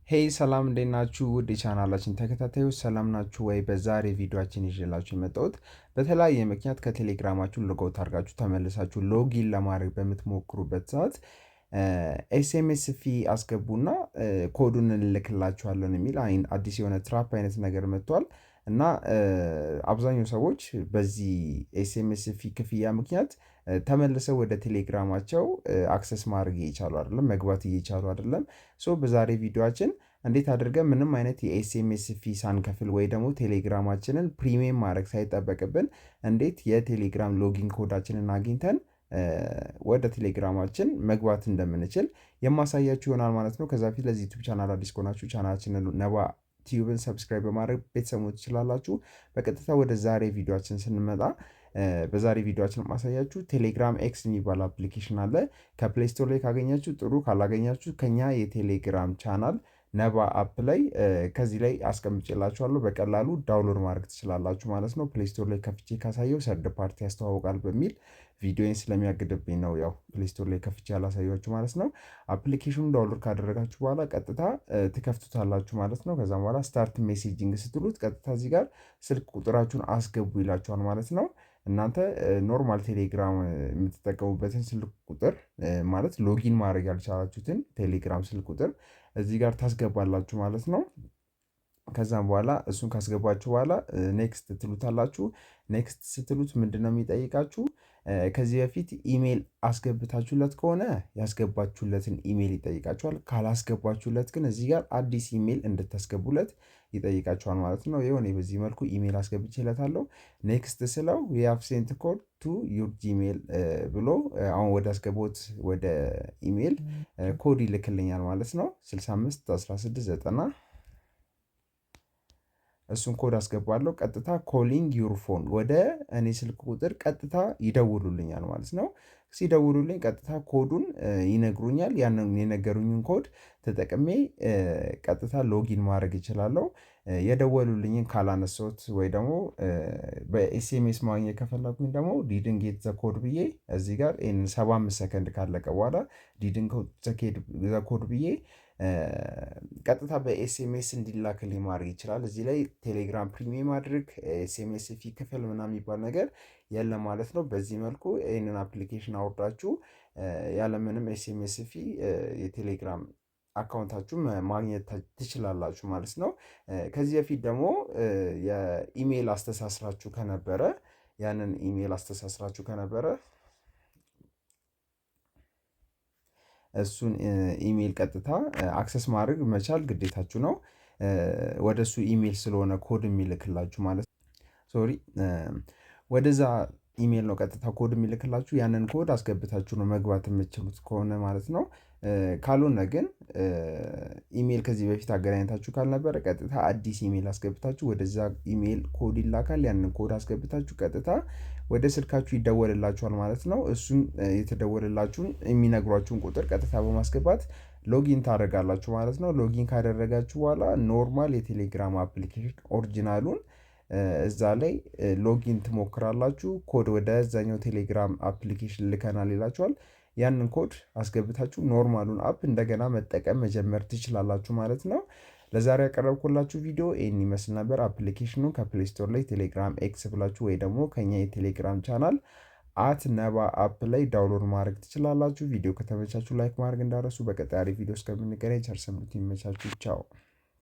ሄይ ሰላም እንዴት ናችሁ? ውድ የቻናላችን ተከታታዮች ሰላም ናችሁ ወይ? በዛሬ ቪዲዮአችን ይዤላችሁ የመጣሁት በተለያየ ምክንያት ከቴሌግራማችሁ ሎጎውት አድርጋችሁ ተመልሳችሁ ሎጊን ለማድረግ በምትሞክሩበት ሰዓት ኤስኤምኤስ ፊ አስገቡና ኮዱን እንልክላችኋለን የሚል አዲስ የሆነ ትራፕ አይነት ነገር መጥቷል እና አብዛኛው ሰዎች በዚህ ኤስኤምኤስ ፊ ክፍያ ምክንያት ተመልሰው ወደ ቴሌግራማቸው አክሰስ ማድረግ እየቻሉ አይደለም፣ መግባት እየቻሉ አይደለም። ሶ በዛሬ ቪዲዮአችን እንዴት አድርገን ምንም አይነት የኤስኤምኤስ ፊ ሳንከፍል ወይ ደግሞ ቴሌግራማችንን ፕሪሚየም ማድረግ ሳይጠበቅብን እንዴት የቴሌግራም ሎጊን ኮዳችንን አግኝተን ወደ ቴሌግራማችን መግባት እንደምንችል የማሳያችሁ ይሆናል ማለት ነው። ከዛ በፊት ለዚህ ዩቲዩብ ቻናል አዲስ ከሆናችሁ ቻናላችንን ነባ ቲዩብን ሰብስክራይብ በማድረግ ቤተሰቡ ትችላላችሁ። በቀጥታ ወደ ዛሬ ቪዲዮአችን ስንመጣ በዛሬ ቪዲዮአችን ማሳያችሁ ቴሌግራም ኤክስ የሚባል አፕሊኬሽን አለ። ከፕሌይ ስቶር ላይ ካገኛችሁ ጥሩ፣ ካላገኛችሁ ከኛ የቴሌግራም ቻናል ነባ አፕ ላይ ከዚህ ላይ አስቀምጬላችኋለሁ በቀላሉ ዳውንሎድ ማድረግ ትችላላችሁ ማለት ነው። ፕሌይ ስቶር ላይ ከፍቼ ካሳየው ሰርድ ፓርቲ ያስተዋውቃል በሚል ቪዲዮን ስለሚያግድብኝ ነው ያው ፕሌይ ስቶር ላይ ከፍቼ ያላሳያችሁ ማለት ነው። አፕሊኬሽኑን ዳውንሎድ ካደረጋችሁ በኋላ ቀጥታ ትከፍቱታላችሁ ማለት ነው። ከዛም በኋላ ስታርት ሜሴጂንግ ስትሉት ቀጥታ እዚህ ጋር ስልክ ቁጥራችሁን አስገቡ ይላችኋል ማለት ነው። እናንተ ኖርማል ቴሌግራም የምትጠቀሙበትን ስልክ ቁጥር ማለት ሎጊን ማድረግ ያልቻላችሁትን ቴሌግራም ስልክ ቁጥር እዚህ ጋር ታስገባላችሁ ማለት ነው። ከዛም በኋላ እሱን ካስገባችሁ በኋላ ኔክስት ትሉታላችሁ። ኔክስት ስትሉት ምንድነው የሚጠይቃችሁ? ከዚህ በፊት ኢሜል አስገብታችሁለት ከሆነ ያስገባችሁለትን ኢሜል ይጠይቃችኋል። ካላስገባችሁለት ግን እዚህ ጋር አዲስ ኢሜል እንድታስገቡለት ይጠይቃችኋል ማለት ነው። የሆነ በዚህ መልኩ ኢሜል አስገብቼለታለሁ። ኔክስት ስለው ዊ ሃቭ ሴንት ኮድ ቱ ዩር ጂሜል ብሎ አሁን ወደ አስገቦት ወደ ኢሜል ኮድ ይልክልኛል ማለት ነው። 651690 እሱን ኮድ አስገባለሁ። ቀጥታ ኮሊንግ ዩር ፎን ወደ እኔ ስልክ ቁጥር ቀጥታ ይደውሉልኛል ማለት ነው። ሲደውሉልኝ ቀጥታ ኮዱን ይነግሩኛል። ያንን የነገሩኝን ኮድ ተጠቅሜ ቀጥታ ሎጊን ማድረግ እችላለሁ። የደወሉልኝን ካላነሳሁት ወይ ደግሞ በኤስኤምኤስ ማግኘት ከፈለኩኝ ደግሞ ዲድንት ጌት ዘ ኮድ ብዬ እዚህ ጋር 75 ሰከንድ ካለቀ በኋላ ዲድንት ዘ ኮድ ብዬ ቀጥታ በኤስኤምኤስ እንዲላክልኝ ማድረግ ይችላል። እዚህ ላይ ቴሌግራም ፕሪሚየም ማድረግ ኤስኤምኤስ ፊ ክፍል ምናምን የሚባል ነገር የለም ማለት ነው። በዚህ መልኩ ይህንን አፕሊኬሽን አውርዳችሁ ያለምንም ኤስኤምኤስ ፊ የቴሌግራም አካውንታችሁ ማግኘት ትችላላችሁ ማለት ነው። ከዚህ በፊት ደግሞ የኢሜይል አስተሳስራችሁ ከነበረ ያንን ኢሜይል አስተሳስራችሁ ከነበረ እሱን ኢሜይል ቀጥታ አክሰስ ማድረግ መቻል ግዴታችሁ ነው። ወደ እሱ ኢሜይል ስለሆነ ኮድ የሚልክላችሁ ማለት ሶሪ ወደዛ ኢሜይል ነው ቀጥታ ኮድ የሚልክላችሁ። ያንን ኮድ አስገብታችሁ ነው መግባት የምትችሉት ከሆነ ማለት ነው። ካልሆነ ግን ኢሜይል ከዚህ በፊት አገናኝታችሁ ካልነበረ ቀጥታ አዲስ ኢሜይል አስገብታችሁ ወደዛ ኢሜይል ኮድ ይላካል። ያንን ኮድ አስገብታችሁ ቀጥታ ወደ ስልካችሁ ይደወልላችኋል ማለት ነው። እሱን የተደወልላችሁን የሚነግሯችሁን ቁጥር ቀጥታ በማስገባት ሎጊን ታደርጋላችሁ ማለት ነው። ሎጊን ካደረጋችሁ በኋላ ኖርማል የቴሌግራም አፕሊኬሽን ኦሪጂናሉን እዛ ላይ ሎጊን ትሞክራላችሁ። ኮድ ወደ እዛኛው ቴሌግራም አፕሊኬሽን ልከናል ይላችኋል። ያንን ኮድ አስገብታችሁ ኖርማሉን አፕ እንደገና መጠቀም መጀመር ትችላላችሁ ማለት ነው። ለዛሬ ያቀረብኩላችሁ ቪዲዮ ይህን ይመስል ነበር። አፕሊኬሽኑን ከፕሌይ ስቶር ላይ ቴሌግራም ኤክስ ብላችሁ ወይ ደግሞ ከኛ የቴሌግራም ቻናል @ነባ አፕ ላይ ዳውንሎድ ማድረግ ትችላላችሁ። ቪዲዮ ከተመቻችሁ ላይክ ማድረግ እንዳረሱ። በቀጣይ ቪዲዮ እስከምንገናኝ ቸር ሰንብቱ። ይመቻችሁ። ቻው